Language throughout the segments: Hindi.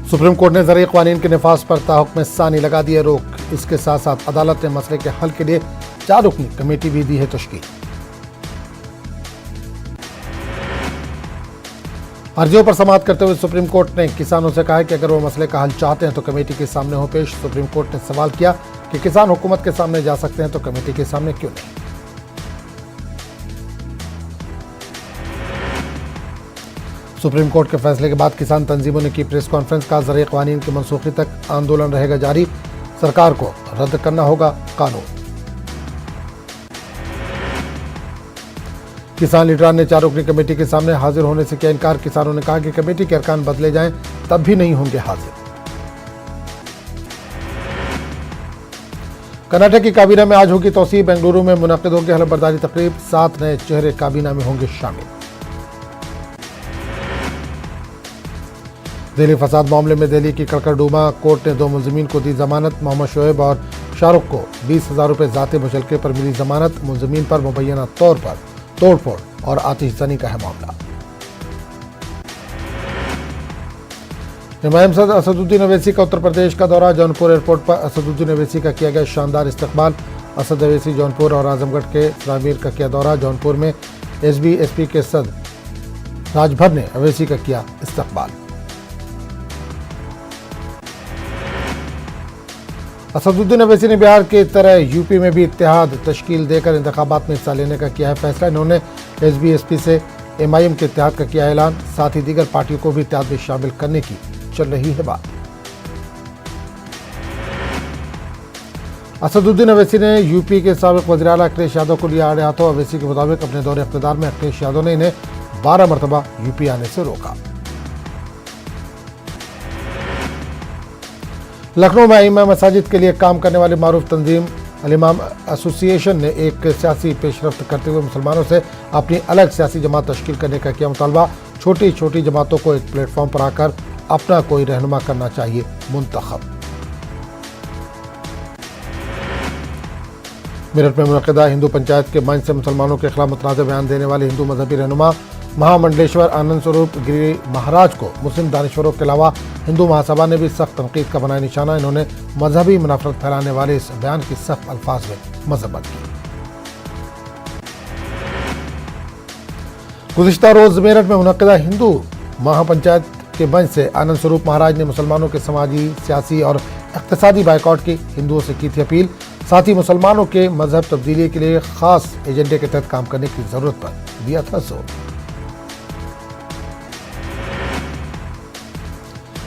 सुप्रीम कोर्ट ने ज़रूरी क़वानीन के नफाज पर ताहुक्म सानी लगा दी है रोक। इसके साथ साथ अदालत ने मसले के हल के लिए 4 रुकनी कमेटी भी दी है तश्कील। अर्जियों पर समाअत करते हुए सुप्रीम कोर्ट ने किसानों से कहा है कि अगर वो मसले का हल चाहते हैं तो कमेटी के सामने हो पेश। सुप्रीम कोर्ट ने सवाल किया कि किसान हुकूमत के सामने जा सकते हैं तो कमेटी के सामने क्यों नहीं। सुप्रीम कोर्ट के फैसले के बाद किसान तंजीमों ने की प्रेस कॉन्फ्रेंस का। ज़रूरी क़वानीन की मनसूखी तक आंदोलन रहेगा जारी, सरकार को रद्द करना होगा कानून। किसान लीडरान ने 4 रुकनी कमेटी के सामने हाजिर होने से किया इनकार। किसानों ने कहा कि कमेटी के अरकान बदले जाएं तब भी नहीं होंगे हाजिर। कर्नाटक की काबीना में आज होगी तौसीह। बेंगलुरु में मुनक़िद होगी हलफबरदारी तकरीब। 7 नए चेहरे काबीना में होंगे शामिल। दिल्ली फसाद मामले में दिल्ली की कड़कड़डूमा कोर्ट ने 2 मुलजिमीन को दी जमानत। मोहम्मद शोएब और शाहरुख को 20,000 रुपये ज़ाती मुचलके पर मिली जमानत। मुलजिमीन पर मुबैना तौर पर तोड़फोड़ और आतिशज़नी का है मामला। इमाम सद असदुद्दीन अवैसी का उत्तर प्रदेश का दौरा। जौनपुर एयरपोर्ट पर असदुद्दीन अवैसी का किया गया शानदार इस्तकबाल। असद अवैसी जौनपुर और आजमगढ़ के सरामीर का किया दौरा। जौनपुर में SB/SP के सद राजभर ने अवैसी का किया इस्तकबाल। असदुद्दीन अवैसी ने बिहार की तरह यूपी में भी इत्तेहाद तश्कील देकर इंतखाबात में हिस्सा लेने का किया है फैसला। इन्होंने SB/SP से MIM के इत्तेहाद का किया ऐलान। साथ ही दीगर पार्टियों को भी इत्तेहाद में शामिल करने की चल रही है बात। असदुद्दीन अवैसी ने यूपी के साबिक वज़ीर आला अखिलेश यादव को लिया आड़े हाथों। अवैसी के मुताबिक अपने दौरे इख्तियार में अखिलेश यादव ने इन्हें 12 मरतबा यूपी आने से रोका। लखनऊ में इमाम मसाजिद के लिए काम करने वाली मारूफ तंजीम अल-इमाम एसोसिएशन ने एक सियासी पेशरफ्त करते हुए मुसलमानों से अपनी अलग सियासी जमात तश्कील करने का किया मुतालबा। छोटी छोटी जमातों को एक प्लेटफॉर्म पर आकर अपना कोई रहनुमा करना चाहिए मुंतखब। मेरठ में मुनक़िदा हिंदू पंचायत के मंच से मुसलमानों के खिलाफ मुतनाज़ बयान देने वाले हिंदू मजहबी रहनुमा महामंडलेश्वर आनंद स्वरूप गिरी महाराज को मुस्लिम दानिश्वरों के अलावा हिंदू महासभा ने भी सख्त तनकीद का बनाया निशाना। इन्होंने मजहबी मुनाफरत फैलाने वाले इस बयान की सख्त अल्फाज में मजम्मत की। गुज़िश्ता रोज मेरठ में मुनक़िदा हिंदू महापंचायत के मंच से आनंद स्वरूप महाराज ने मुसलमानों के समाजी, सियासी और इक़्तिसादी बाइकआउट की हिंदुओं से की थी अपील। साथ ही मुसलमानों के मजहब तब्दीली के लिए खास एजेंडे के तहत काम करने की जरूरत पर दिया था जोर।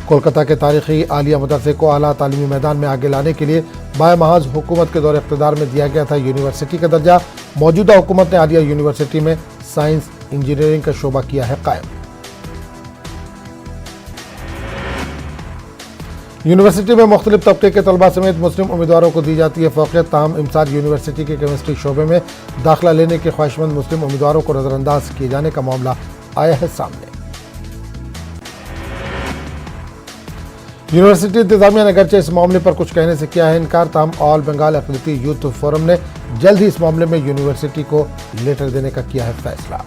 कोलकाता के तारीखी आलिया मदरसे को आला तालीमी मैदान में आगे लाने के लिए बामहाज हुकूमत के दौरे इक़्तिदार में दिया गया था यूनिवर्सिटी का दर्जा। मौजूदा हुकूमत ने आलिया यूनिवर्सिटी में साइंस इंजीनियरिंग का शोबा किया है कायम। यूनिवर्सिटी में मुख्तलिफ तबके के तलबा समेत मुस्लिम उम्मीदवारों को दी जाती है फ़ौक़ियत। ताहम इमसार यूनिवर्सिटी के केमिस्ट्री शोबे में दाखिला लेने के ख्वाहिशमंद मुस्लिम उम्मीदवारों को नज़रअंदाज किए जाने का मामला आया है सामने। यूनिवर्सिटी इंतजामिया ने अगरचे इस मामले पर कुछ कहने से किया है इनकार। ताहम ऑल बंगाल अक़लियती यूथ फोरम ने जल्द ही इस मामले में यूनिवर्सिटी को लेटर देने का किया है फैसला।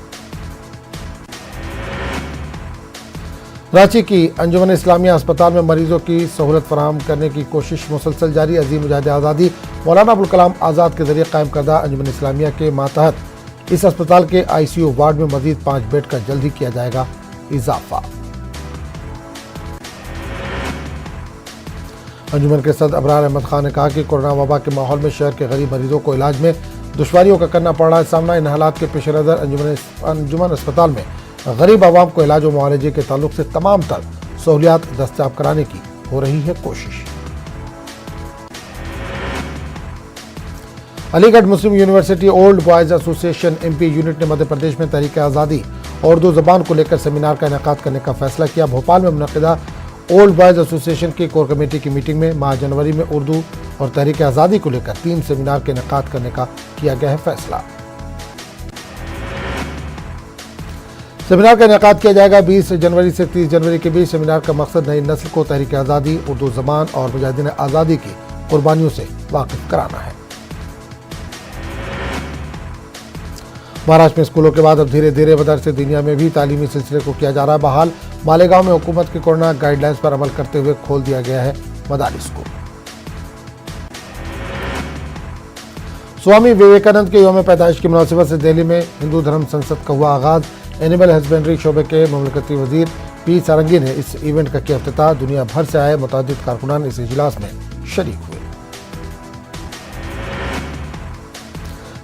रांची की अंजुमन इस्लामिया अस्पताल में मरीजों की सहूलत फराहम करने की कोशिश मुसलसल जारी। अजीम मुजाहिद आज़ादी मौलाना अबुल कलाम आज़ाद के जरिए कायम करदा अंजुमन इस्लामिया के मातहत इस अस्पताल के ICU वार्ड में मजीद 5 बेड का जल्द ही किया जाएगा इजाफा। अंजुमन के सदर अबरार अहमद खान ने कहा कि कोरोना वबा के माहौल में शहर के गरीब मरीजों को इलाज में दुश्वारियों का करना पड़ रहा है सामना। इन हालात के पेश नज़र अंजुमन अस्पताल में गरीब आवाम को इलाज और मुआलजे के ताल्लुक से तमाम तर सहूलियात दस्तयाब कराने की हो रही है कोशिश। Aligarh Muslim university old boys association MP unit ने मध्य प्रदेश में तहरीक आज़ादी और उर्दू ज़बान को लेकर सेमिनार का इनेकाद करने का फैसला किया। भोपाल में मुनक़िदा ओल्ड बॉयज एसोसिएशन की कोर कमेटी की मीटिंग में माह जनवरी में उर्दू और तहरीक आज़ादी को लेकर 3 सेमिनार के इनेकाद करने का किया गया है फैसला। सेमिनार का इनेकाद किया जाएगा 20 जनवरी से 30 जनवरी के बीच। सेमिनार का मकसद नई नस्ल को तहरीक आज़ादी, उर्दू ज़बान और मुजाहिदीन आज़ादी की कुर्बानियों से वाकिफ कराना है। महाराष्ट्र में स्कूलों के बाद अब धीरे धीरे मदरसे दुनिया में भी तालीमी सिलसिले को किया जा रहा है बहाल। मालेगांव में हुकूमत के कोरोना गाइडलाइंस पर अमल करते हुए खोल दिया गया है मदारिस को। स्वामी विवेकानंद के यौम पैदाइश की मुनासिबत से दिल्ली में हिंदू धर्म संसद का हुआ आगाज। एनिमल हस्बेंड्री शोबे के ममलकती वजीर पी सारंगी ने इस इवेंट का किया इफ्तिताह। दुनिया भर से आए मुतादिद कारकुनान इस इजलास में शरीक हुए।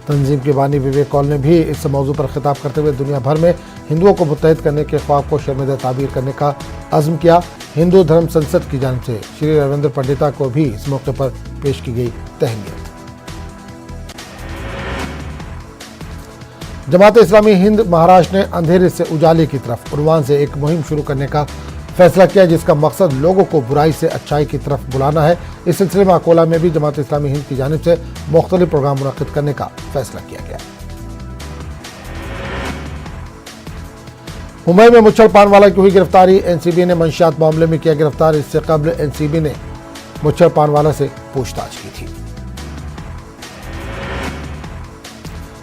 तंजीम के बानी विवेक कौल ने भी इस मौजू पर खिताब करते हुए दुनिया भर में हिंदुओं को मुत्तहिद करने के ख्वाब को शर्मिंदा ताबीर करने का अज़्म किया। हिंदू धर्म संसद की जानिब से श्री रविंद्र पंडिता को भी इस मौके पर पेश की गई तहनीत। जमात इस्लामी हिंद महाराष्ट्र ने अंधेरे से उजाले की तरफ उन्वान से एक मुहिम शुरू करने का फैसला किया, जिसका मकसद लोगों को बुराई से अच्छाई की तरफ बुलाना है। इस सिलसिले में अकोला में भी जमात इस्लामी हिंद की जानिब से मुख्तलिफ प्रोग्राम मुनक्किद करने का फैसला किया गया। मुंबई में मुच्छड़ पान वाला की हुई गिरफ्तारी। एनसीबी ने मंशियात मामले में किया गिरफ्तार। इससे कबल एनसीबी ने मुच्छड़ पान वाला से पूछताछ की थी।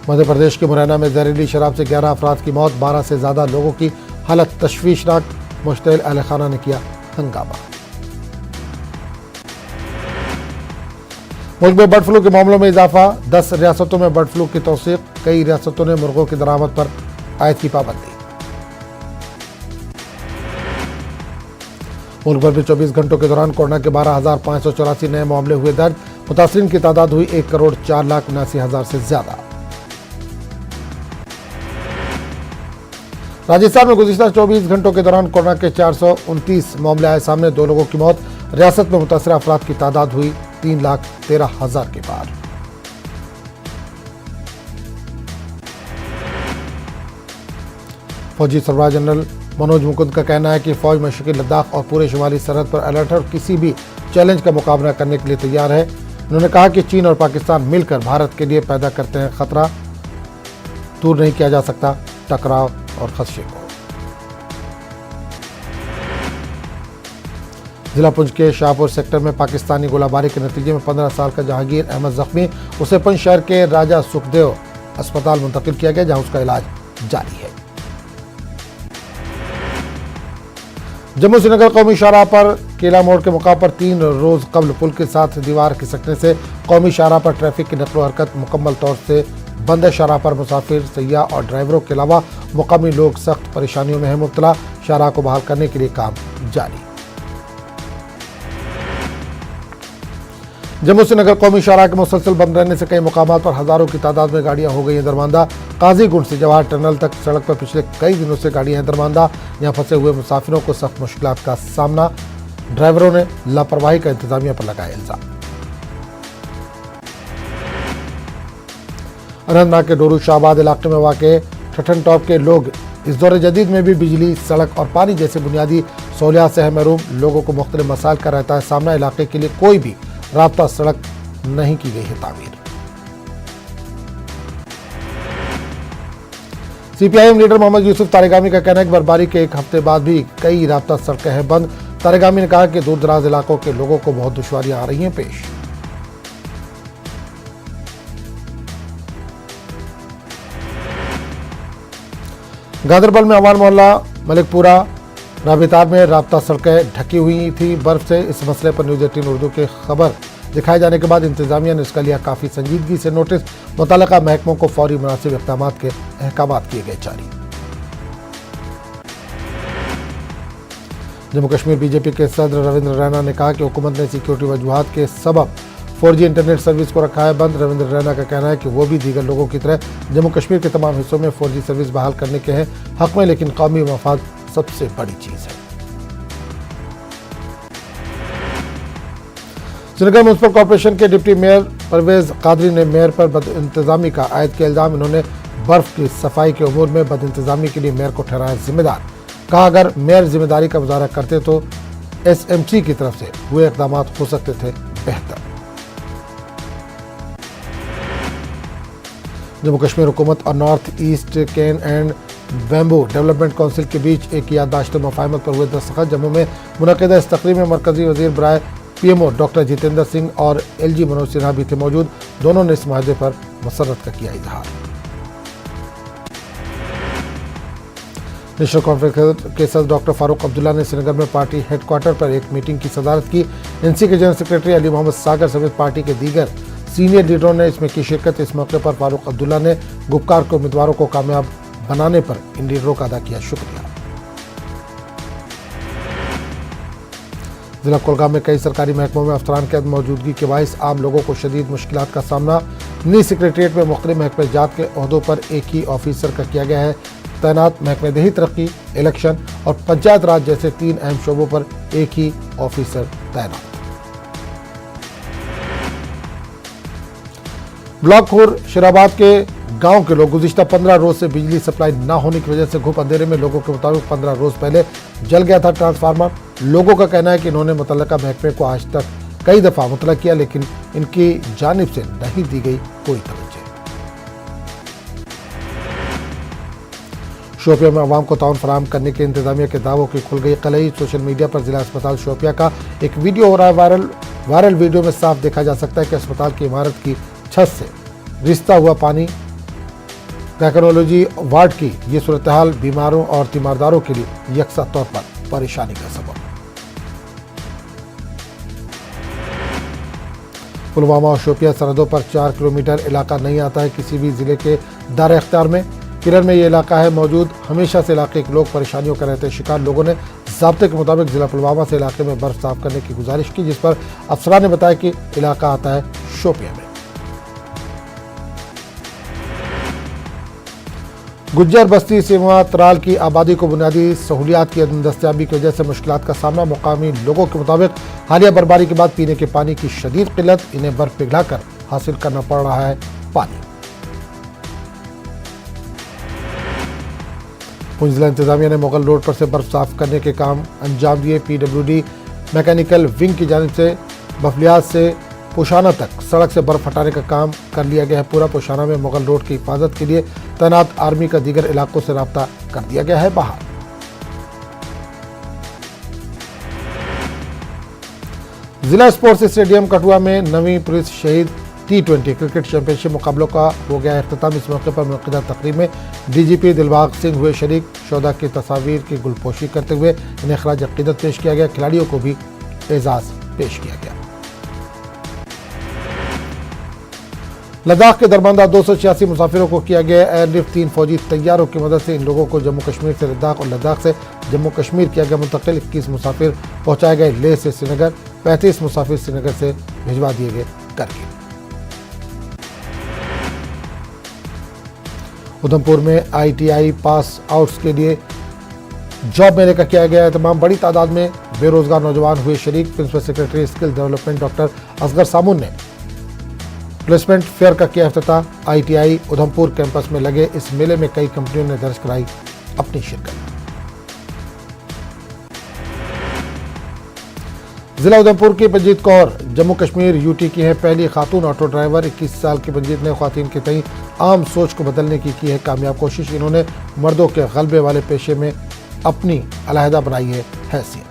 मध्य प्रदेश के मुरैना में जहरीली शराब से 11 अफराद की मौत, 12 से ज्यादा लोगों की हालत तशवीशनाक। मुश्तइल अहल खाना ने किया हंगामा। मुल्क में बर्ड फ्लू के मामलों में इजाफा। 10 रियासतों में बर्ड फ्लू की तौसीक। कई रियासतों ने मुर्गों की दरामद पर आयद की पाबंदी। मुल्क भर में 24 घंटों के दौरान कोरोना के 12,584 नए मामले हुए दर्ज। मुतासरीन की तादाद हुई 1,04,79,000 से ज्यादा। राजस्थान में गुज़िश्ता 24 घंटों के दौरान कोरोना के 429 मामले आए सामने। 2 लोगों की मौत। रियासत में मुतासरा अफराद की तादाद हुई 3,13,000 के पार। फौजी सरबराह जनरल मनोज मुकुंद का कहना है कि फौज मशरक़ी लद्दाख और पूरे शुमाली सरहद पर अलर्ट है और किसी भी चैलेंज का मुकाबला करने के लिए तैयार है। उन्होंने कहा कि चीन और पाकिस्तान मिलकर भारत के लिए पैदा करते हैं खतरा। दूर नहीं किया जा सकता टकराव और खदशे को। जिला पुंछ के शाहपुर सेक्टर में पाकिस्तानी गोलाबारी के नतीजे में 15 साल का जहांगीर अहमद जख्मी। उसे पंच शहर के राजा सुखदेव अस्पताल मुंतकिल किया गया, जहां उसका इलाज जारी है। जम्मू श्रीनगर कौमी शाहराह पर केला मोड़ के मौका पर 3 रोज कबल पुल के साथ दीवार खिसकने से कौमी शाहराह पर ट्रैफिक की नकलो हरकत मुकम्मल तौर से बंद। शाहराह पर मुसाफिर, सयाह और ड्राइवरों के अलावा मुकामी लोग सख्त परेशानियों में हैं मुब्तला। शाहराह को बहाल करने के लिए काम जारी। जम्मू श्रीनगर कौमी शाहराह के मुसलसल बंद रहने से कई मुकामात पर हजारों की तादाद में गाड़ियां हो गई हैं दरमांदा। काजीगुंड से जवाहर टनल तक सड़क पर पिछले कई दिनों से गाड़ियां हैं दरमांदा। यहां फंसे हुए मुसाफिरों को सख्त मुश्किलात का सामना। ड्राइवरों ने लापरवाही का इंतजामिया पर लगाया इल्जाम। अनंतनाग के डोरू शाहबाद इलाके में वाक़े ठठन टॉप के लोग इस दौर जदीद में भी बिजली, सड़क और पानी जैसे बुनियादी सहूलियात से है महरूम। लोगों को मुख्तलिफ मसाइल का रहता है सामना। इलाके के लिए कोई भी राब्ता सड़क नहीं की गई है तामीर। सीपीआईएम लीडर मोहम्मद यूसुफ तारेगामी का कहना है कि बर्फबारी के 1 हफ्ते बाद भी कई राब्ता सड़कें हैं बंद। तारेगामी ने कहा कि दूर दराज इलाकों के लोगों को बहुत दुश्वारियां आ रही हैं पेश। गांदरबल में अवान मोहल्ला मलिकपुरा राबितार में राब्ता सड़कें ढकी हुई थी बर्फ से। इस मसले पर न्यूज़ 18 उर्दू के खबर दिखाए जाने के बाद इंतजामिया ने इसका लिया काफ़ी संजीदगी से नोटिस। मुतल्लिका महकमों को फौरी मुनासिब इक़दाम के अहकाम किए गए जारी। जम्मू कश्मीर बीजेपी के सदर रविंद्र रैना ने कहा कि हुकूमत ने सिक्योरिटी वजूहात के सबब 4G इंटरनेट सर्विस को रखा है बंद। रविंद्र रैना का कहना है कि वो भी दीगर लोगों की तरह जम्मू कश्मीर के तमाम हिस्सों में 4G सर्विस बहाल करने के हैं हक में, लेकिन कौमी मफाद सबसे बड़ी चीज है। श्रीनगर म्युनिसिपल कॉर्पोरेशन के डिप्टी मेयर परवेज कादरी ने मेयर पर बदइंतजामी का आयद किया इल्जाम। इन्होंने बर्फ की सफाई के उमूर में बदइंतजामी के लिए मेयर को ठहराया जिम्मेदार। कहा अगर मेयर जिम्मेदारी का मुजाहरा करते तो SMC की तरफ से हुए इकदाम हो सकते थे बेहतर। जम्मू कश्मीर हुकूमत और north east cane and bamboo development council के बीच एक याददाश्त मुफाहमत पर हुए दस्तखत। जम्मू में मुनक़िदा इस तकरीब में मरकजी वज़ीर बराए PMO डॉक्टर जितेंद्र सिंह और LG मनोज सिन्हा भी थे मौजूद। दोनों ने इस माहदे पर मसरत का किया इजहार। नेशनल कॉन्फ्रेंस के सदर डॉक्टर फारूक अब्दुल्ला ने श्रीनगर में पार्टी हेडक्वार्टर पर एक मीटिंग की सदारत की। एनसी के जनरल सेक्रेटरी अली मोहम्मद सागर समेत पार्टी के दीगर सीनियर लीडरों ने इसमें की शिरकत। इस मौके पर फारूक अब्दुल्ला ने गुपकार के उम्मीदवारों को कामयाब बनाने पर इन लीडरों का अदा किया शुक्रिया। जिला कुलगाम में कई सरकारी महकमों में अफसरान की मौजूदगी के बायस आम लोगों को शदीद मुश्किलात का सामना। मिनी सेक्रेटरीट में मुख्तलिफ महकमे जात के ओहदों पर एक ही ऑफिसर का किया गया है तैनात। महकमे देही तरक्की, इलेक्शन और पंचायत राज जैसे 3 अहम शोबों पर एक ही ऑफिसर तैनात। ब्लॉक खुर शिराबाद के गांव के लोग गुज़िश्ता 15 रोज से बिजली सप्लाई न होने की वजह से घुप अंधेरे में। लोगों के मुताबिक 15 रोज पहले जल गया था ट्रांसफार्मर। लोगों का कहना है कि इन्होंने मुतल्लका महकमे को आज तक कई दफा मुतला किया लेकिन इनकी जानिब से नहीं दी गई कोई तवज्जो। शोपिया में अवाम को ताउन फराहम करने के इंतजामिया के दावों की खुल गई कलई। सोशल मीडिया पर जिला अस्पताल शोपिया का एक वीडियो हो रहा है वायरल वीडियो में साफ देखा जा सकता है कि अस्पताल की इमारत की छत से रिश्ता हुआ पानी गायकोलॉजी वार्ड की ये सूरत हाल बीमारों और तीमारदारों के लिए यकसा तौर पर परेशानी का सबब। पुलवामा और शोपिया सरहदों पर 4 किलोमीटर इलाका नहीं आता है किसी भी जिले के दायरे इख्तियार में। किरण में ये इलाका है मौजूद। हमेशा से इलाके के लोग परेशानियों का रहते शिकार। लोगों ने ज़ाब्ते के मुताबिक जिला पुलवामा से इलाके में बर्फ साफ करने की गुजारिश की जिस पर अफसरान ने बताया कि इलाका आता है शोपिया में। गुज्जर बस्ती सीमा त्राल की आबादी को बुनियादी सहूलियात की दस्तयाबी की वजह से मुश्किलात का सामना। मुकामी लोगों के मुताबिक हालिया बर्फबारी के बाद पीने के पानी की शदीद किल्लत। इन्हें बर्फ पिघलाकर हासिल करना पड़ रहा है पानी। पुंछ जिला इंतजामिया ने मुगल रोड पर से बर्फ साफ करने के काम अंजाम दिए। PWD मैकेनिकल विंग की जानिब से बफलियात से पोशाना तक सड़क से बर्फ हटाने का काम कर लिया गया है। पूरा पोशाना में मुगल रोड की हिफाजत के लिए तैनात आर्मी का दीगर इलाकों से राब्ता कर दिया गया है बाहर। जिला स्पोर्ट्स स्टेडियम कठुआ में 9वीं पुलिस शहीद T20 क्रिकेट चैंपियनशिप मुकाबलों का हो गया इख्तिताम। इस मौके पर मुनक़िदा तकरीब में DGP दिलबाग सिंह हुए शरीक। शोधा की तस्वीर की गुलपोशी करते हुए इन्हें खराज अक़ीदत पेश किया गया। खिलाड़ियों को भी एजाज़ पेश किया गया। लद्दाख के दरबंदा 286 मुसाफिरों को किया गया एयरलिफ्ट। 3 फौजी तैयारों की मदद से इन लोगों को जम्मू कश्मीर से लद्दाख और लद्दाख से जम्मू कश्मीर किया गया मुंतकिल। 21 मुसाफिर पहुंचाए गए लेह से श्रीनगर। 35 मुसाफिर श्रीनगर से भिजवा दिए गए करगिल। उधमपुर में ITI पास आउट्स के लिए जॉब मेले का किया गया तमाम। बड़ी तादाद में बेरोजगार नौजवान हुए शरीक। Principal secretary skill development doctor Asgar Samoon ने प्लेसमेंट फेयर का किया इफ्तिताह। ITI उधमपुर कैंपस में लगे इस मेले में कई कंपनियों ने दर्ज कराई अपनी शिरकत। जिला उधमपुर की पंजीत कौर जम्मू कश्मीर UT की है पहली खातून ऑटो ड्राइवर। 21 साल की पंजीत ने ख्वातीन के तई आम सोच को बदलने की है कामयाब कोशिश। इन्होंने मर्दों के गलबे वाले पेशे में अपनी अलहदा बनाई है हैसियत।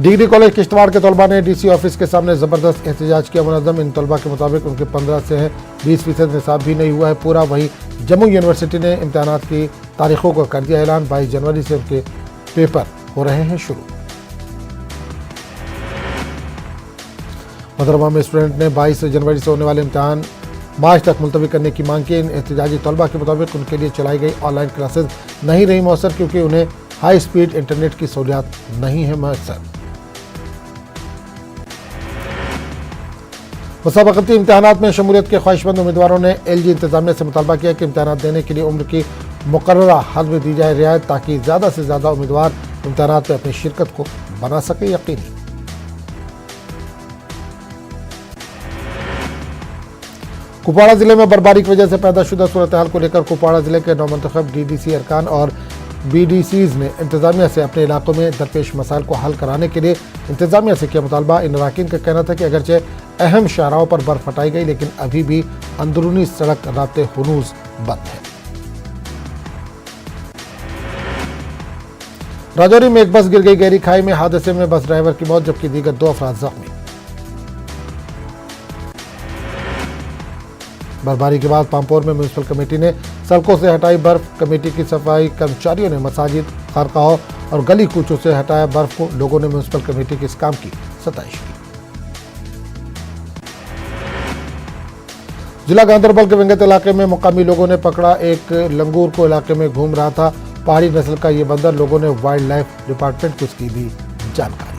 डिग्री कॉलेज किश्तवाड़ के तलबा ने DC ऑफिस के सामने ज़बरदस्त एहतजाज किया। मुनज़्ज़म इन तलबा के मुताबिक उनके 15 से है 20% निसाब भी नहीं हुआ है पूरा। वहीं जम्मू यूनिवर्सिटी ने इम्तहानात की तारीखों का कर दिया ऐलान। 22 जनवरी से उनके पेपर हो रहे हैं शुरू। मदरवा में स्टूडेंट ने 22 जनवरी से होने वाले इम्तहान मार्च तक मुलतवी करने की मांग की। इन एहतजाजी तलबा के मुताबिक उनके लिए चलाई गई ऑनलाइन क्लासेज नहीं रही मौसर क्योंकि उन्हें हाई स्पीड इंटरनेट की सहूलियात नहीं है मयसर। मुसाबकती इम्तहानात में शमूलियत के ख्वाहिशमंद उम्मीदवारों ने LG इंतजामिया से मुतालबा किया कि इम्तहानात देने के लिए उम्र की मुकर्ररा हद में दी जाए रियायत ताकि ज़्यादा से ज़्यादा उम्मीदवार इम्तहानात में अपनी शिरकत को बना सके यकीनी। कुपवाड़ा जिले में बर्फबारी की वजह से पैदा शुदा सूरत हाल को लेकर कुपवाड़ा जिले के नौमंतखब DDC अरकान और BDCs ने इंतजामिया से अपने इलाकों में दरपेश मसाइल को हल कराने के लिए इंतजामिया से किया मुतालबा। इन अरकान का कहना था कि अगरचे अहम शाहराहों पर बर्फ हटाई गई लेकिन अभी भी अंदरूनी सड़क रास्ते हुनूज बंद है। राजौरी में एक बस गिर गई गहरी खाई में। हादसे में बस ड्राइवर की मौत जबकि दीगर 2 अफराद जख्मी। बर्फबारी के बाद पामपोर में म्यूनिसिपल कमेटी ने सड़कों से हटाई बर्फ। कमेटी की सफाई कर्मचारियों ने मसाजिद, खारकाहों और गली कूचों से हटाया बर्फ को। लोगों ने म्यूनिसिपल कमेटी के इस काम की सताइश की। जिला गांधरबल के विंगत इलाके में मुकामी लोगों ने पकड़ा एक लंगूर को। इलाके में घूम रहा था पहाड़ी नस्ल का ये बंदर। लोगों ने वाइल्ड लाइफ डिपार्टमेंट को इसकी भी जानकारी।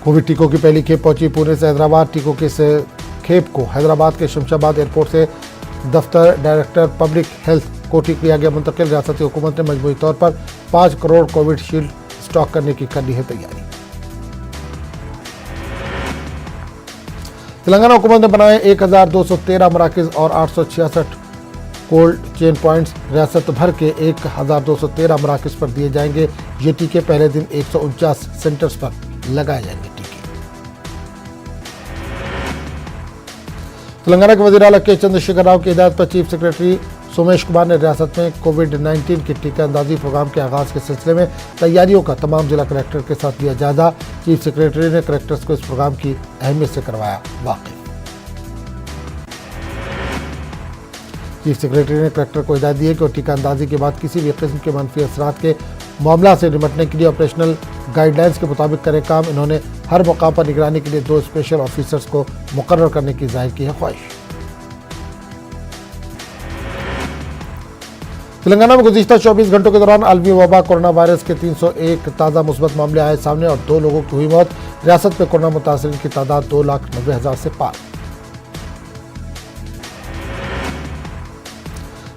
कोविड टीकों की पहली खेप पहुंची पुणे से हैदराबाद। टीकों की इस खेप को हैदराबाद के शमशाबाद एयरपोर्ट से दफ्तर डायरेक्टर पब्लिक हेल्थ कोठी किया गया मुंतकिल। रियासती हुकूमत ने मजबूरी तौर पर 5 करोड़ कोविड शील्ड स्टॉक करने की कर ली है तैयारी। तेलंगाना हुकूमत ने बनाए 1213 मराकज और 866 कोल्ड चेन पॉइंट्स। रियासत भर के 1213 मराकज पर दिए जाएंगे ये टीके। पहले दिन 149 सेंटर्स पर लगाए जाएंगे टीके। तेलंगाना के वज़ीर आला के चंद्रशेखर राव की हिदायत पर चीफ सेक्रेटरी सोमेश कुमार ने रियासत में कोविड-19 के टीका अंदाजी प्रोग्राम के आगाज के सिलसिले में तैयारियों का तमाम जिला कलेक्टर के साथ लिया जायजा। चीफ सेक्रेटरी ने कलेक्टर्स को इस प्रोग्राम की अहमियत से करवाया वाकिफ। चीफ सेक्रेटरी ने कलेक्टर को हिदायत दी है कि वो टीका अंदाजी के बाद किसी भी किस्म के मनफी असरात के मामला से निपटने के लिए ऑपरेशनल गाइडलाइंस के मुताबिक करें काम। इन्होंने हर मकाम पर निगरानी के लिए 2 स्पेशल ऑफिसर्स को मुकर्रर करने की जाहिर की है ख्वाहिश। तेलंगाना में गुज़िश्ता 24 घंटों के दौरान आलमी वबा कोरोना वायरस के 301 ताज़ा मुस्बत मामले आए सामने और 2 लोगों की हुई मौत। रियासत में कोरोना मुतासरीन की तादाद 2,90,000 से पार।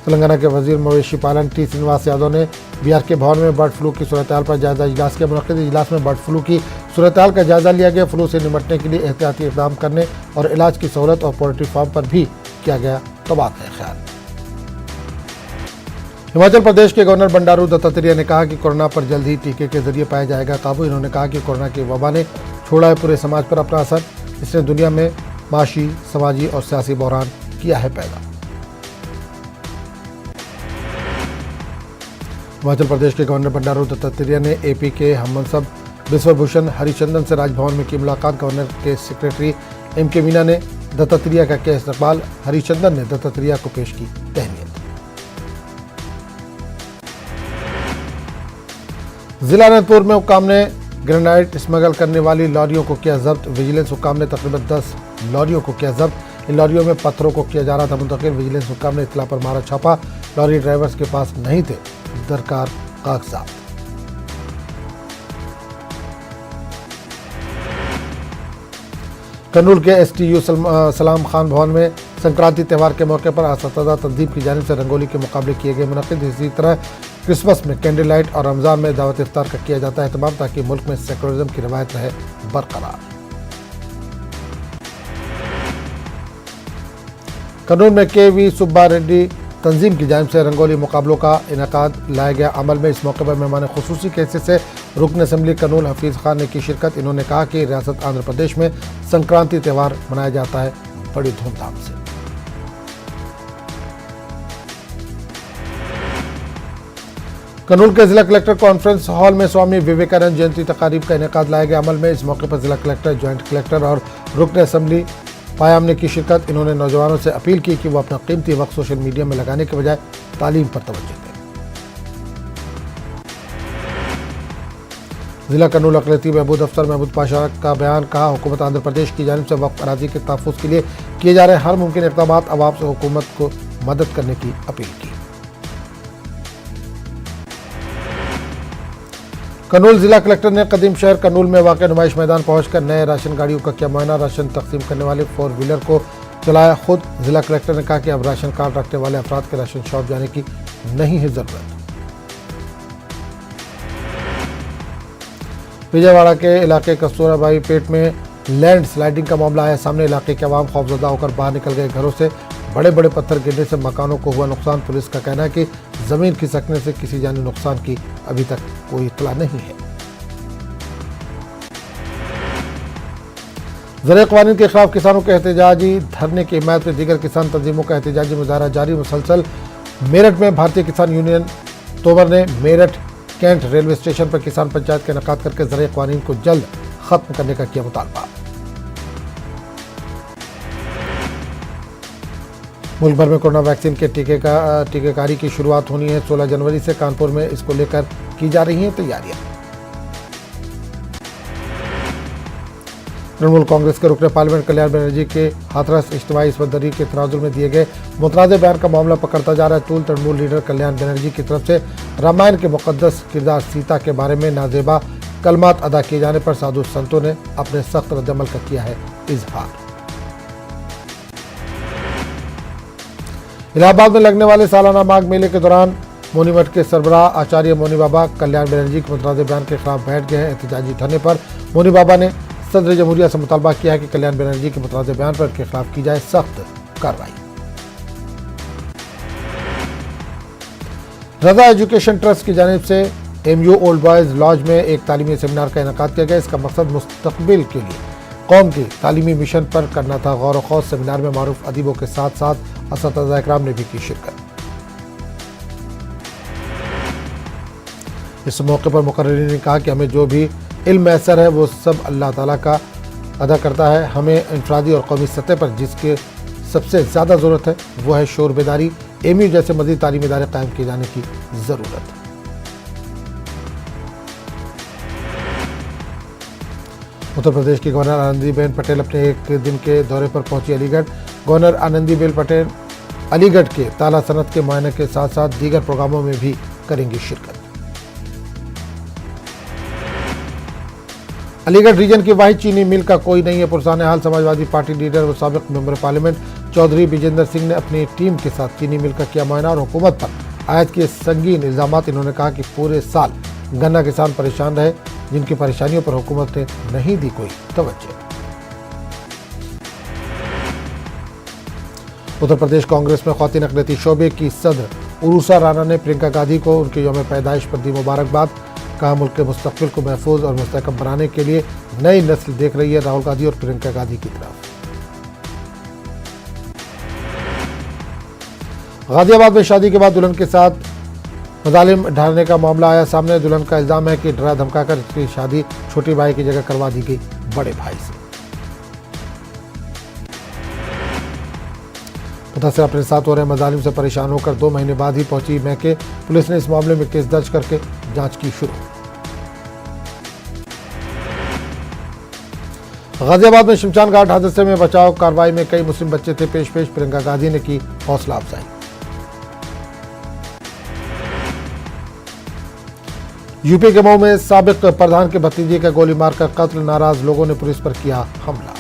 तेलंगाना के वजीर मवेशी पालन टी श्रीनिवास यादव ने बिहार के भवन में बर्ड फ्लू की सूरत-ए-हाल पर जायजा इजलास के मुनक़िद इजलास में बर्ड फ्लू की सूरत-ए-हाल का जायजा लिया गया। फ्लू से निपटने के लिए एहतियाती इक़दाम करने और इलाज की सहूलत और पोल्ट्री फार्म पर भी किया गया तबादला ख्याल। हिमाचल प्रदेश के गवर्नर बंडारू दत्तात्रेय ने कहा कि कोरोना पर जल्द ही टीके के जरिए पाया जाएगा काबू। इन्होंने कहा कि कोरोना की वबा ने छोड़ा है पूरे समाज पर अपना असर। इसने दुनिया में माशी, समाजी और सियासी बहरान किया है पैदा। हिमाचल प्रदेश के गवर्नर बंडारू दत्तात्रेय ने एपी के हममनसब बिश्वभूषण हरिचंदन से राजभवन में की मुलाकात। गवर्नर के सेक्रेटरी एम.के. मीना ने दत्तात्रेय का किया इस्तकबाल। हरिचंदन ने दत्तात्रेय को पेश की तहनीत। जिला अनंतपुर में हुक्काम ने ग्रेनाइट स्मगल करने वाली लॉरियों को किया जब्त। विजिलेंस हुक्काम ने तकरीबन 10 लॉरियों को किया जब्त। इन लॉरियों में पत्थरों को किया जा रहा था मुंतकिल। विजिलेंस हुक्काम ने इत्तला पर मारा छापा। लॉरी ड्राइवर्स के पास नहीं थे दरकार कागजात। कर्नूल के एसटीयू सलाम खान भवन में संक्रांति त्यौहार के मौके पर असतदा तंजीम की जानिब से रंगोली के मुकाबले किए गए मुनक़िद। इसी तरह क्रिसमस में कैंडल लाइट और रमज़ान में दावत इफ्तार का किया जाता है एहतमाम ताकि मुल्क में सेकुलरिज्म की रवायत रहे बरकरार। कर्नूल में के.वी. सुब्बा रेड्डी तंजीम की जानिब से रंगोली मुकाबलों का इनेकाद लाया गया अमल में। इस मौके पर मेहमान खुसूसी की हैसियत से रुकन असम्बली कर्नूल हफीज़ खान ने की शिरकत। इन्होंने कहा कि रियासत आंध्र प्रदेश में संक्रांति त्यौहार मनाया जाता है बड़ी धूमधाम से। कर्नूल के जिला कलेक्टर कॉन्फ्रेंस हॉल में स्वामी विवेकानंद जयंती तकारीब का इनेकाद लाया गया अमल में। इस मौके पर जिला कलेक्टर, ज्वाइंट कलेक्टर और रुकन असम्बली पायाम ने की शिरकत। इन्होंने नौजवानों से अपील की कि वो अपना कीमती वक्त सोशल मीडिया में लगाने के बजाय तालीम पर तवज्जो दें। जिला कर्नूल अक़लियती बहबूद अफसर महमूद पाशा का बयान। कहा, हुकूमत आंध्र प्रदेश की जानिब से वक्फ अराज़ी के तहफ़्फ़ुज़ के लिए किए जा रहे हर मुमकिन इक़दाम अवाम से हुकूमत को मदद करने की अपील की। कर्नूल जिला कलेक्टर ने कदीम शहर कर्नूल में वाक़ नुमाइश मैदान पहुंचकर नए राशन गाड़ियों का किया मुआयना। राशन तकसीम करने वाले 4 व्हीलर को चलाया खुद। जिला कलेक्टर ने कहा कि अब राशन कार्ड रखने वाले अफराद के राशन शॉप जाने की नहीं है ज़रूरत। विजयवाड़ा के इलाके कस्तूराबाई पेट में लैंड स्लाइडिंग का मामला आया सामने। इलाके के अवाम खौफजदा होकर बाहर निकल गए घरों से। बड़े बड़े पत्थर गिरने से मकानों को हुआ नुकसान। पुलिस का कहना है कि जमीन खिसकने से किसी जानी नुकसान की अभी तक कोई इत्तला नहीं है। ज़र क़वानीन के खिलाफ किसानों के एहतजाजी धरने की हिमायत में दीगर किसान तंजीमों का एहतजाजी मुजाहरा जारी मुसलसल। मेरठ में भारतीय किसान यूनियन तोमर ने मेरठ कैंट रेलवे स्टेशन पर किसान पंचायत का इनेकाद करके ज़र क़वानीन को जल्द खत्म करने का किया मुतालबा। मुल्क भर में कोरोना वैक्सीन के टीकेकारी की शुरुआत होनी है 16 जनवरी से। कानपुर में इसको लेकर की जा रही हैं तैयारियां। तृणमूल कांग्रेस के रुकने पार्लियामेंट कल्याण बनर्जी के हाथरस इज्तिमाई इस्मत-दरी के तनाजुल में दिए गए मुतनाज़ बयान का मामला पकड़ता जा रहा है तूल। तृणमूल लीडर कल्याण बनर्जी की तरफ से रामायण के मुकद्दस किरदार सीता के बारे में नाजेबा कलमात अदा किए जाने पर साधु संतों ने अपने सख्त रद्दअमल का किया है इजहार। इलाहाबाद में लगने वाले सालाना माघ मेले के दौरान मोनी मठ के सरबराह आचार्य मोनी बाबा कल्याण बनर्जी के मुतनाज़ बयान के खिलाफ बैठ गए हैं। एहतजाजी धरने पर मोनी बाबा ने सदर जमहूरिया से मुतालबा किया है कि कल्याण बनर्जी के मुतनाज़ बयान पर उनके खिलाफ की जाए सख्त कार्रवाई। रजा एजुकेशन ट्रस्ट की जानिब से MU ओल्ड बॉयज लॉज में एक तालीमी सेमिनार का इनेकाद किया गया। इसका मकसद मुस्तकबिल के लिए कौम के तालीमी मिशन पर करना था गौर व खौज। सेमिनार में मारूफ अदीबों के साथ साथ असतिज़ा इकराम ने भी की शिरकत। इस मौके पर मुकर्रिरीन ने कहा कि हमें जो भी इल्म मैसर है वो सब अल्लाह ताला का अदा करता है। हमें इंफरादी और कौमी सतह पर जिसके सबसे ज़्यादा ज़रूरत है वो है शोर बेदारी। MU जैसे मज़ीद तालीमी इदारे कायम किए जाने की ज़रूरत है। उत्तर प्रदेश की गवर्नर आनंदीबेन पटेल अपने एक दिन के दौरे पर पहुंची अलीगढ़। गवर्नर आनंदीबेन पटेल अलीगढ़ के ताला सनत के मुआयने के साथ साथ दीगर प्रोग्रामों में भी करेंगी शिरकत। अलीगढ़ रीजन की वाहिद चीनी मिल का कोई नहीं है। पुरसाने हाल समाजवादी पार्टी लीडर व साबिक मेंबर पार्लियामेंट चौधरी विजेंद्र सिंह ने अपनी टीम के साथ चीनी मिल का किया मुआयना और हुकूमत पर आयत किए संगीन इल्जामात। इन्होंने कहा कि पूरे साल गन्ना किसान परेशान रहे जिनकी परेशानियों पर हुकूमत ने नहीं दी कोई तवज्जो। उत्तर प्रदेश कांग्रेस में ख्वातीन अक़लियती शोबे की सदर उरूसा राना ने प्रियंका गांधी को उनके यौम पैदाइश पर दी मुबारकबाद। कहा मुल्क के मुस्तक़बिल को महफूज और मुस्तहकम बनाने के लिए नई नस्ल देख रही है राहुल गांधी और प्रियंका गांधी की तरफ। गाजियाबाद में शादी के बाद दुल्हन के साथ मजालिम ढालने का मामला आया सामने। दुल्हन का इल्जाम है कि डरा धमकाकर इसकी शादी छोटी भाई की जगह करवा दी गई बड़े भाई से। मुतासिर अपने साथ हो रहे मजालिम से परेशान होकर 2 महीने बाद ही पहुंची मैके। पुलिस ने इस मामले में केस दर्ज करके जांच की शुरू। गाजियाबाद में शमशान घाट हादसे में बचाव कार्रवाई में कई मुस्लिम बच्चे थे पेश। प्रियंका गांधी ने की हौसला अफजाई। यूपी के मऊ में साबिक प्रधान के भतीजे का गोली मारकर कत्ल। नाराज लोगों ने पुलिस पर किया हमला।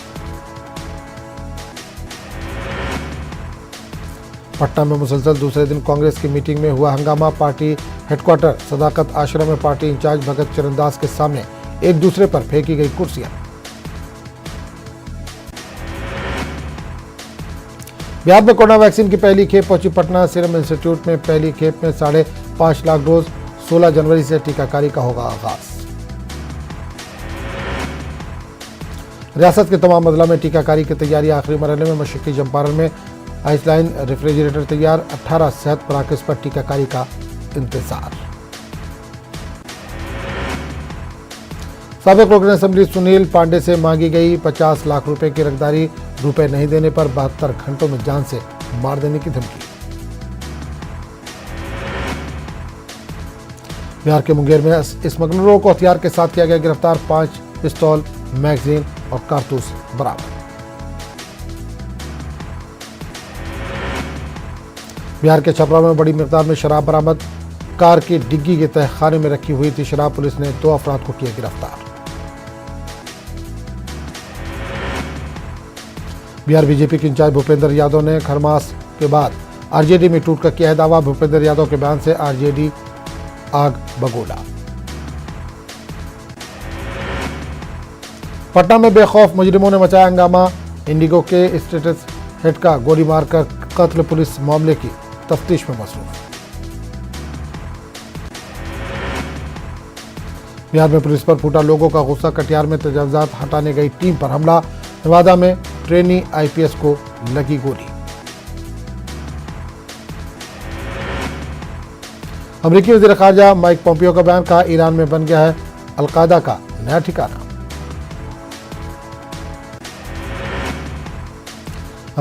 पटना में मुसलसल दूसरे दिन कांग्रेस की मीटिंग में हुआ हंगामा। पार्टी हेडक्वार्टर सदाकत आश्रम में पार्टी इंचार्ज भगत चरणदास के सामने एक दूसरे पर फेंकी गई कुर्सियां। बिहार में कोरोना वैक्सीन की पहली खेप पहुंची पटना। सीरम इंस्टीट्यूट में पहली खेप में 5.5 लाख डोज। 16 जनवरी से टीकाकारी का होगा आगाज। रियासत के तमाम अजला में टीकाकारी की तैयारी आखिरी मरहले में। मशरकी चंपारण में आइसलाइन रेफ्रिजरेटर तैयार। 18 सेहत मराकज पर टीकाकारी का इंतजार। साबिक रुकन असेंबली सुनील पांडे से मांगी गई 50 लाख रुपए की रकदारी। रुपए नहीं देने पर 72 घंटों में जान से मार देने की धमकी। बिहार के मुंगेर में स्मगलरों को हथियार के साथ किया गया गिरफ्तार। 5 पिस्तौल, मैगजीन और कारतूस बरामद। बिहार के छपरा में बड़ी मिकदार में शराब बरामद। कार की डिग्गी के तहखाने में रखी हुई थी शराब। पुलिस ने 2 अफराद को किया गिरफ्तार। बिहार बीजेपी के इंचार्ज भूपेंद्र यादव ने खरमास के बाद आरजेडी में टूट कर किया है दावा। भूपेंद्र यादव के बयान से आरजेडी आग बगोला। पटना में बेखौफ मुजरिमों ने मचाया हंगामा। इंडिगो के स्टेटस हेड का गोली मारकर कत्ल। पुलिस मामले की तफ्तीश में मसरूफ। बिहार में पुलिस पर फूटा लोगों का गुस्सा। कटिहार में तजावुजात हटाने गई टीम पर हमला। नवादा में ट्रेनी आईपीएस को लगी गोली। अमेरिकी वज़ीर ख़ारजा माइक पोम्पियो का बयान। कहा ईरान में बन गया है अलकायदा का नया ठिकाना।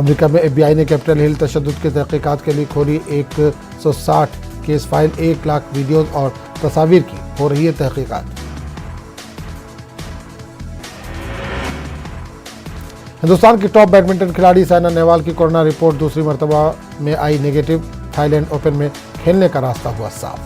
अमेरिका में FBI ने कैपिटल हिल तशद्दुद की तहकीकात के लिए खोली 160 केस फाइल, 1 लाख वीडियोज और तस्वीर की हो रही है तहकीकात। हिंदुस्तान की टॉप बैडमिंटन खिलाड़ी साइना नेहवाल की कोरोना रिपोर्ट दूसरी मरतबा में आई नेगेटिव। थाईलैंड ओपन में खेलने का रास्ता हुआ साफ।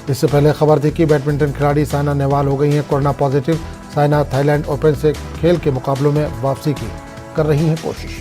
इससे पहले खबर थी कि बैडमिंटन खिलाड़ी साइना नेहवाल हो गई हैं corona positive. Saina Thailand open से खेल के मुकाबलों में वापसी की कर रही हैं कोशिश।